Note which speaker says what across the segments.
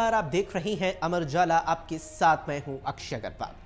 Speaker 1: नमस्कार, आप देख रहे हैं अमर उजाला। आपके साथ मैं हूं अक्षय अग्रवाल।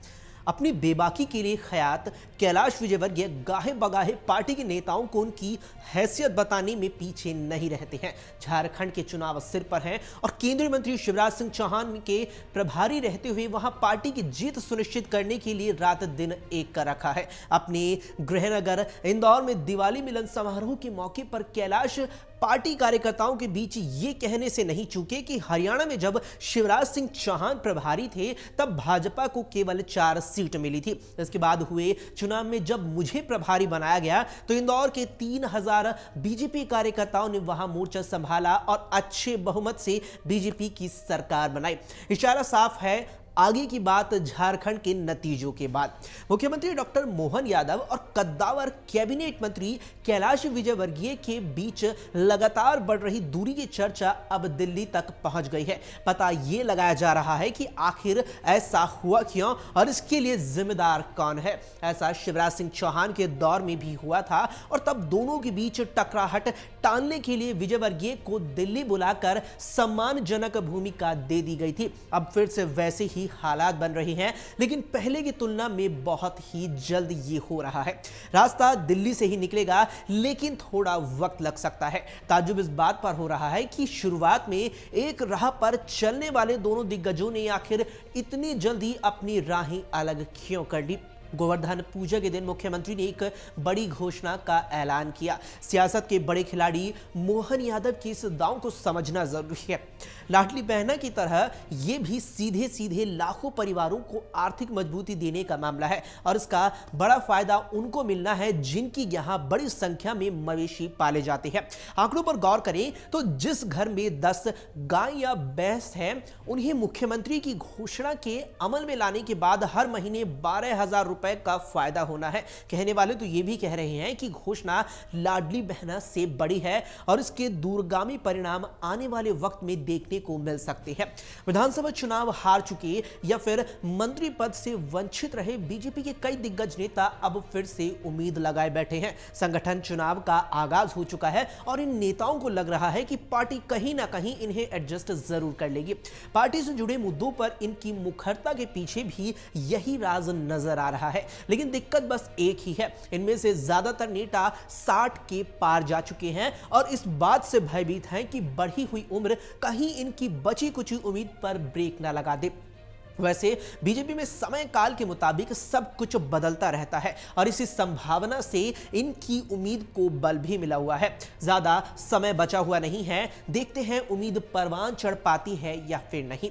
Speaker 1: अपनी बेबाकी के लिए खयात कैलाश विजयवर्गीय गाहे बगाहे पार्टी के नेताओं को उनकी हैसियत बताने में पीछे नहीं रहते हैं। झारखंड के चुनाव सिर पर हैं और केंद्रीय मंत्री शिवराज सिंह चौहान के प्रभारी रहते हुए वहां पार्टी की जीत सुनिश्चित करने के लिए रात दिन एक कर रखा है। अपने गृहनगर इंदौर में दिवाली मिलन समारोह के मौके पर कैलाश पार्टी कार्यकर्ताओं के बीच ये कहने से नहीं चूके कि हरियाणा में जब शिवराज सिंह चौहान प्रभारी थे तब भाजपा को केवल 4 सीट मिली थी। इसके बाद हुए चुनाव में जब मुझे प्रभारी बनाया गया तो इंदौर के 3000 बीजेपी कार्यकर्ताओं ने वहां मोर्चा संभाला और अच्छे बहुमत से बीजेपी की सरकार बनाई। इशारा साफ है, आगे की बात झारखंड के नतीजों के बाद। मुख्यमंत्री डॉक्टर मोहन यादव और कद्दावर कैबिनेट मंत्री कैलाश विजयवर्गीय के बीच लगातार बढ़ रही दूरी की चर्चा अब दिल्ली तक पहुंच गई है। पता यह लगाया जा रहा है कि आखिर ऐसा हुआ क्यों और इसके लिए जिम्मेदार कौन है। ऐसा शिवराज सिंह चौहान के दौर में भी हुआ था और तब दोनों के बीच टकराहट टालने के लिए विजयवर्गीय को दिल्ली बुलाकर सम्मानजनक भूमिका दे दी गई थी। अब फिर से वैसे ही हालात बन रही हैं, लेकिन पहले की तुलना में बहुत ही जल्द ये हो रहा है। रास्ता दिल्ली से ही निकलेगा, लेकिन थोड़ा वक्त लग सकता है। ताज्जुब इस बात पर हो रहा है कि शुरुआत में एक राह पर चलने वाले दोनों दिग्गजों ने आखिर इतनी जल्दी अपनी राहें अलग क्यों कर ली। गोवर्धन पूजा के दिन मुख्यमंत्री ने एक बड़ी घोषणा का ऐलान किया। सियासत के बड़े खिलाड़ी मोहन यादव की इस दांव को समझना जरूरी है। लाडली बहना की तरह यह भी सीधे सीधे लाखों परिवारों को आर्थिक मजबूती देने का मामला है और इसका बड़ा फायदा उनको मिलना है जिनकी यहां बड़ी संख्या में मवेशी पाले जाते हैं। आंकड़ों पर गौर करें तो जिस घर में 10 गाय या भैंस है, उन्हें मुख्यमंत्री की घोषणा के अमल में लाने के बाद हर महीने 12,000 रुपए का फायदा होना है। कहने वाले तो यह भी कह रहे हैं कि घोषणा लाडली बहना से बड़ी है और इसके दूरगामी परिणाम आने वाले वक्त में देखने को मिल सकते हैं। विधानसभा चुनाव हार चुके या फिर मंत्री पद से वंचित रहे बीजेपी के कई दिग्गज नेता अब फिर से उम्मीद लगाए बैठे हैं। संगठन चुनाव का आगाज हो चुका है और इन नेताओं को लग रहा है कि पार्टी कहीं ना कहीं इन्हें एडजस्ट जरूर कर लेगी। पार्टी से जुड़े मुद्दों पर इनकी मुखरता के पीछे भी यही राज नजर आ रहा है। लेकिन दिक्कत बस एक ही है, इनमें से ज्यादातर नेता 60 के पार जा चुके हैं और इस बात से भयभीत हैं कि बढ़ी हुई उम्र कहीं इनकी बची कुछ उम्मीद पर ब्रेक ना लगा दे। वैसे बीजेपी में समय काल के मुताबिक सब कुछ बदलता रहता है और इसी संभावना से इनकी उम्मीद को बल भी मिला हुआ है। ज्यादा समय बचा हुआ नहीं है, देखते हैं उम्मीद परवान चढ़ पाती है या फिर नहीं।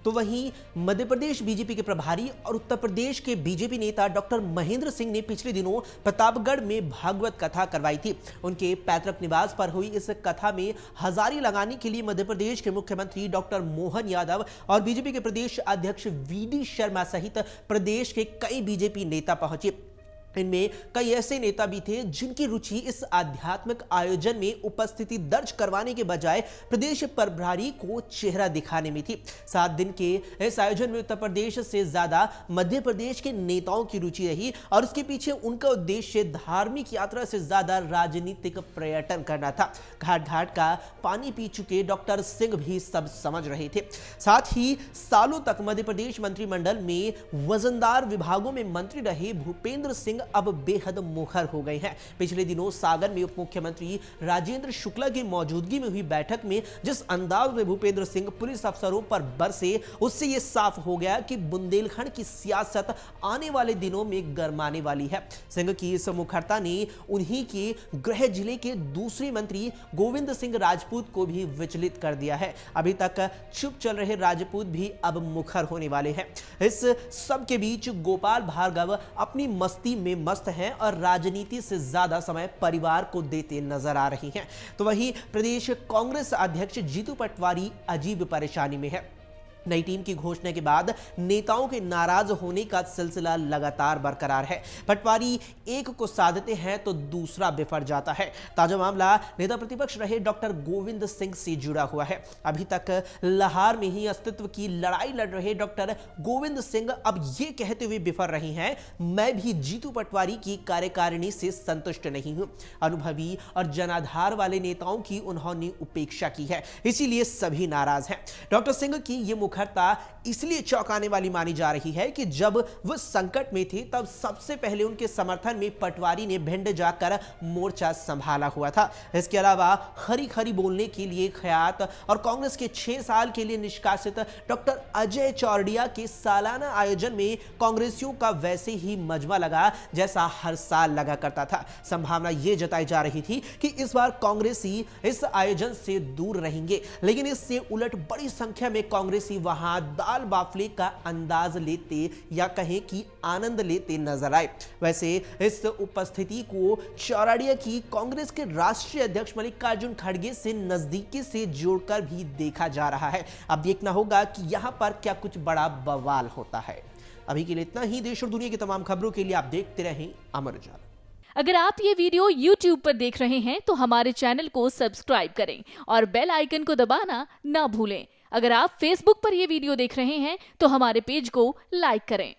Speaker 1: तो वहीं मध्य प्रदेश बीजेपी के प्रभारी और उत्तर प्रदेश के बीजेपी नेता डॉक्टर महेंद्र सिंह ने पिछले दिनों प्रतापगढ़ में भागवत कथा करवाई थी। उनके पैतृक निवास पर हुई इस कथा में हजारी लगाने के लिए मध्य प्रदेश के मुख्यमंत्री डॉक्टर मोहन यादव और बीजेपी के प्रदेश अध्यक्ष वी.डी. शर्मा सहित प्रदेश के कई बीजेपी नेता पहुंचे। इनमें कई ऐसे नेता भी थे जिनकी रुचि इस आध्यात्मिक आयोजन में उपस्थिति दर्ज करवाने के बजाय प्रदेश प्रभारी को चेहरा दिखाने में थी। 7 दिन के इस आयोजन में उत्तर प्रदेश से ज्यादा मध्य प्रदेश के नेताओं की रुचि रही और उसके पीछे उनका उद्देश्य धार्मिक यात्रा से ज्यादा राजनीतिक पर्यटन करना था। घाट घाट का पानी पी चुके डॉक्टर सिंह भी सब समझ रहे थे। साथ ही सालों तक मध्य प्रदेश मंत्रिमंडल में वजनदार विभागों में मंत्री रहे भूपेंद्र सिंह अब बेहद मुखर हो गए हैं। पिछले दिनों सागर में उप मुख्यमंत्री राजेंद्र शुक्ला की मौजूदगी में हुई बैठक में जिस अंदाज में भूपेंद्र सिंह पुलिस अफसरों पर बरसे, उससे यह साफ हो गया कि बुंदेलखंड की सियासत आने वाले दिनों में गरमाने वाली है। सिंह की इस मुखरता ने उन्हीं के गृह जिले के दूसरे मंत्री गोविंद सिंह राजपूत को भी विचलित कर दिया है। अभी तक चुप चल रहे राजपूत भी अब मुखर होने वाले हैं। इस सब के बीच गोपाल भार्गव अपनी मस्ती में मस्त हैं और राजनीति से ज्यादा समय परिवार को देते नजर आ रही हैं। तो वहीं प्रदेश कांग्रेस अध्यक्ष जीतू पटवारी अजीब परेशानी में है। नई टीम की घोषणा के बाद नेताओं के नाराज होने का सिलसिला लगातार बरकरार है। पटवारी एक को साधते हैं तो दूसरा बिफर जाता है। ताजा मामला नेता प्रतिपक्ष रहे डॉक्टर गोविंद सिंह से जुड़ा हुआ है। अभी तक लाहौर में ही अस्तित्व की लड़ाई लड़ रहे डॉक्टर गोविंद सिंह अब ये कहते हुए बिफर रहे हैं, मैं भी जीतू पटवारी की कार्यकारिणी से संतुष्ट नहीं हूं। अनुभवी और जनाधार वाले नेताओं की उन्होंने उपेक्षा की है, इसीलिए सभी नाराज हैं। डॉक्टर सिंह की ये मुखरता इसलिए चौंकाने वाली मानी जा रही है कि जब वह संकट में थे तब सबसे पहले उनके समर्थन में पटवारी ने भिंड जाकर मोर्चा संभाला हुआ था। इसके अलावा खरी खरी बोलने के लिए खयात और कांग्रेस के 6 साल के लिए निष्कासित डॉक्टर अजय चौरडिया के सालाना आयोजन में कांग्रेसियों का वैसे ही मजमा लगा जैसा हर साल लगा करता था। संभावना यह जताई जा रही थी कि इस बार कांग्रेसी इस आयोजन से दूर रहेंगे, लेकिन इससे उलट बड़ी संख्या में कांग्रेसी वहां दाल बाफले का अंदाज लेते या कहें कि आनंद लेते नजर आए। वैसे इस उपस्थिति को चौराडिया की कांग्रेस के राष्ट्रीय अध्यक्ष मल्लिकार्जुन खड़गे से नजदीकी से जोड़कर भी देखा जा रहा है। अब देखना होगा कि यहां पर क्या कुछ बड़ा बवाल होता है। अभी के लिए इतना ही। देश और दुनिया की तमाम खबरों के लिए आप देखते रहें अमर उजाला।
Speaker 2: अगर आप ये वीडियो YouTube पर देख रहे हैं तो हमारे चैनल को सब्सक्राइब करें और बेल आइकन को दबाना ना भूलें। अगर आप Facebook पर यह वीडियो देख रहे हैं तो हमारे पेज को लाइक करें।